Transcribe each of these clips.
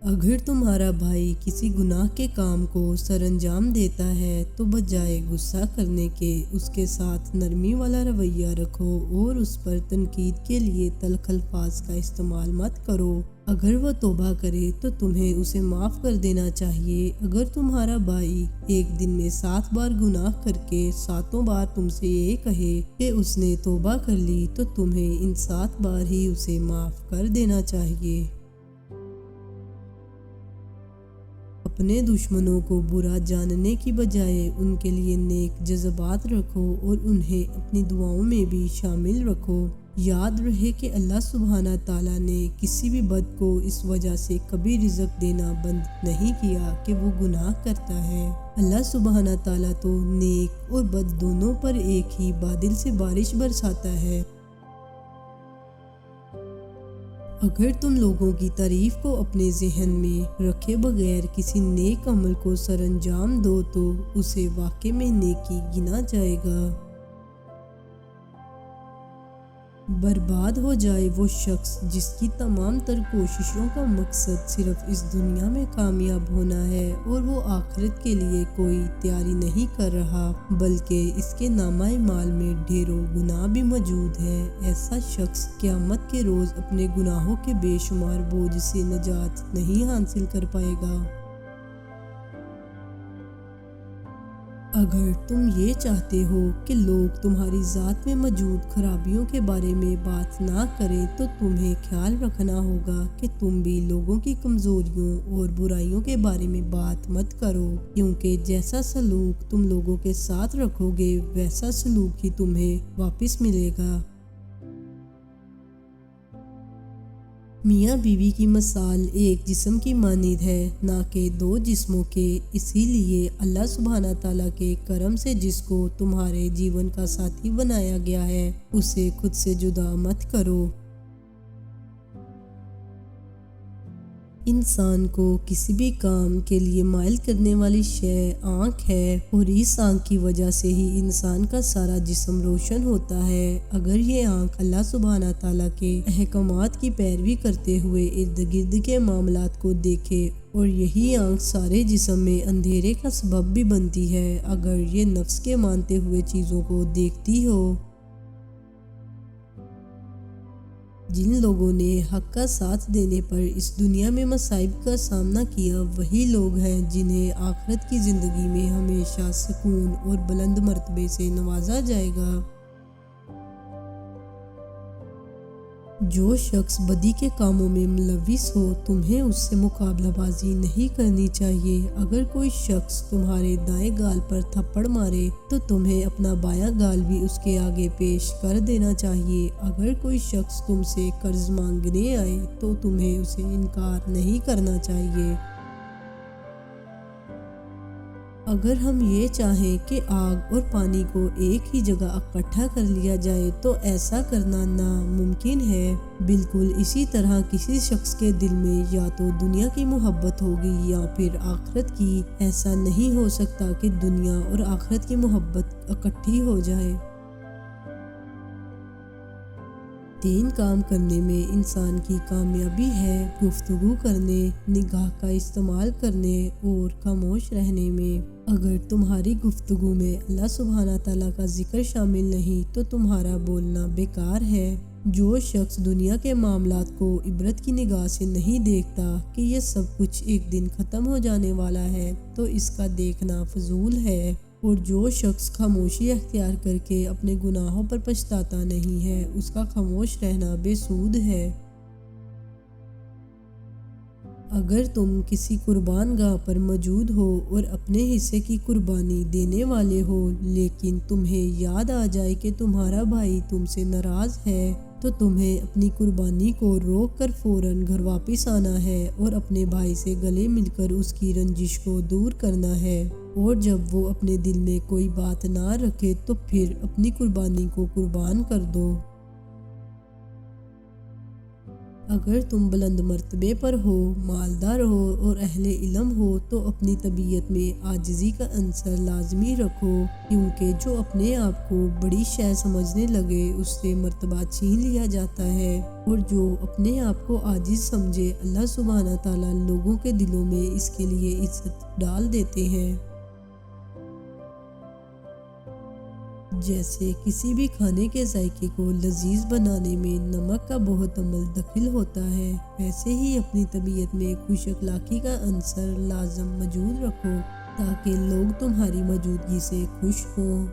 اگر تمہارا بھائی کسی گناہ کے کام کو سر انجام دیتا ہے تو بجائے غصہ کرنے کے اس کے ساتھ نرمی والا رویہ رکھو اور اس پر تنقید کے لیے تلخ الفاظ کا استعمال مت کرو۔ اگر وہ توبہ کرے تو تمہیں اسے معاف کر دینا چاہیے۔ اگر تمہارا بھائی ایک دن میں 7 بار گناہ کر کے 7 بار تم سے یہ کہے کہ اس نے توبہ کر لی تو تمہیں ان 7 بار ہی اسے معاف کر دینا چاہیے۔ اپنے دشمنوں کو برا جاننے کی بجائے ان کے لیے نیک جذبات رکھو اور انہیں اپنی دعاؤں میں بھی شامل رکھو۔ یاد رہے کہ اللہ سبحانہ تعالیٰ نے کسی بھی بد کو اس وجہ سے کبھی رزق دینا بند نہیں کیا کہ وہ گناہ کرتا ہے۔ اللہ سبحانہ تعالیٰ تو نیک اور بد دونوں پر ایک ہی بادل سے بارش برساتا ہے۔ اگر تم لوگوں کی تعریف کو اپنے ذہن میں رکھے بغیر کسی نیک عمل کو سر انجام دو تو اسے واقعے میں نیکی گنا جائے گا۔ برباد ہو جائے وہ شخص جس کی تمام تر کوششوں کا مقصد صرف اس دنیا میں کامیاب ہونا ہے اور وہ آخرت کے لیے کوئی تیاری نہیں کر رہا بلکہ اس کے نامہ اعمال میں ڈھیروں گناہ بھی موجود ہے۔ ایسا شخص قیامت کے روز اپنے گناہوں کے بے شمار بوجھ سے نجات نہیں حاصل کر پائے گا۔ اگر تم یہ چاہتے ہو کہ لوگ تمہاری ذات میں موجود خرابیوں کے بارے میں بات نہ کریں تو تمہیں خیال رکھنا ہوگا کہ تم بھی لوگوں کی کمزوریوں اور برائیوں کے بارے میں بات مت کرو، کیونکہ جیسا سلوک تم لوگوں کے ساتھ رکھو گے ویسا سلوک ہی تمہیں واپس ملے گا۔ میاں بیوی کی مثال ایک جسم کی مانند ہے نہ کہ 2 جسموں کے، اسی لیے اللہ سبحانہ تعالیٰ کے کرم سے جس کو تمہارے جیون کا ساتھی بنایا گیا ہے اسے خود سے جدا مت کرو۔ انسان کو کسی بھی کام کے لیے مائل کرنے والی شے آنکھ ہے اور اس آنکھ کی وجہ سے ہی انسان کا سارا جسم روشن ہوتا ہے۔ اگر یہ آنکھ اللہ سبحانہ تعالیٰ کے احکامات کی پیروی کرتے ہوئے ارد گرد کے معاملات کو دیکھے اور یہی آنکھ سارے جسم میں اندھیرے کا سبب بھی بنتی ہے، اگر یہ نفس کے مانتے ہوئے چیزوں کو دیکھتی ہو۔ جن لوگوں نے حق کا ساتھ دینے پر اس دنیا میں مصائب کا سامنا کیا وہی لوگ ہیں جنہیں آخرت کی زندگی میں ہمیشہ سکون اور بلند مرتبے سے نوازا جائے گا۔ جو شخص بدی کے کاموں میں ملوث ہو تمہیں اس سے مقابلہ بازی نہیں کرنی چاہیے۔ اگر کوئی شخص تمہارے دائیں گال پر تھپڑ مارے تو تمہیں اپنا بایاں گال بھی اس کے آگے پیش کر دینا چاہیے۔ اگر کوئی شخص تم سے قرض مانگنے آئے تو تمہیں اسے انکار نہیں کرنا چاہیے۔ اگر ہم یہ چاہیں کہ آگ اور پانی کو ایک ہی جگہ اکٹھا کر لیا جائے تو ایسا کرنا ناممکن ہے۔ بالکل اسی طرح کسی شخص کے دل میں یا تو دنیا کی محبت ہوگی یا پھر آخرت کی۔ ایسا نہیں ہو سکتا کہ دنیا اور آخرت کی محبت اکٹھی ہو جائے۔ 3 کام کرنے میں انسان کی کامیابی ہے: گفتگو کرنے، نگاہ کا استعمال کرنے اور خاموش رہنے میں۔ اگر تمہاری گفتگو میں اللہ سبحانہ تعالیٰ کا ذکر شامل نہیں تو تمہارا بولنا بیکار ہے۔ جو شخص دنیا کے معاملات کو عبرت کی نگاہ سے نہیں دیکھتا کہ یہ سب کچھ ایک دن ختم ہو جانے والا ہے تو اس کا دیکھنا فضول ہے، اور جو شخص خاموشی اختیار کر کے اپنے گناہوں پر پچھتاتا نہیں ہے اس کا خاموش رہنا بے سود ہے۔ اگر تم کسی قربان گاہ پر موجود ہو اور اپنے حصے کی قربانی دینے والے ہو لیکن تمہیں یاد آ جائے کہ تمہارا بھائی تم سے ناراض ہے تو تمہیں اپنی قربانی کو روک کر فوراً گھر واپس آنا ہے اور اپنے بھائی سے گلے مل کر اس کی رنجش کو دور کرنا ہے، اور جب وہ اپنے دل میں کوئی بات نہ رکھے تو پھر اپنی قربانی کو قربان کر دو۔ اگر تم بلند مرتبے پر ہو، مالدار ہو اور اہل علم ہو تو اپنی طبیعت میں عاجزی کا عنصر لازمی رکھو، کیونکہ جو اپنے آپ کو بڑی شے سمجھنے لگے اس سے مرتبہ چھین لیا جاتا ہے، اور جو اپنے آپ کو عاجز سمجھے اللہ سبحانہ تعالیٰ لوگوں کے دلوں میں اس کے لیے عزت ڈال دیتے ہیں۔ جیسے کسی بھی کھانے کے ذائقے کو لذیذ بنانے میں نمک کا بہت عمل دخل ہوتا ہے، ویسے ہی اپنی طبیعت میں خوش اخلاقی کا عنصر لازم موجود رکھو تاکہ لوگ تمہاری موجودگی سے خوش ہوں۔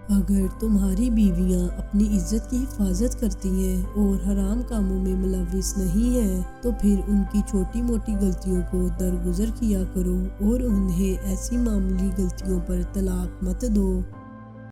اگر تمہاری بیویاں اپنی عزت کی حفاظت کرتی ہیں اور حرام کاموں میں ملوث نہیں ہیں تو پھر ان کی چھوٹی موٹی غلطیوں کو درگزر کیا کرو اور انہیں ایسی معمولی غلطیوں پر طلاق مت دو۔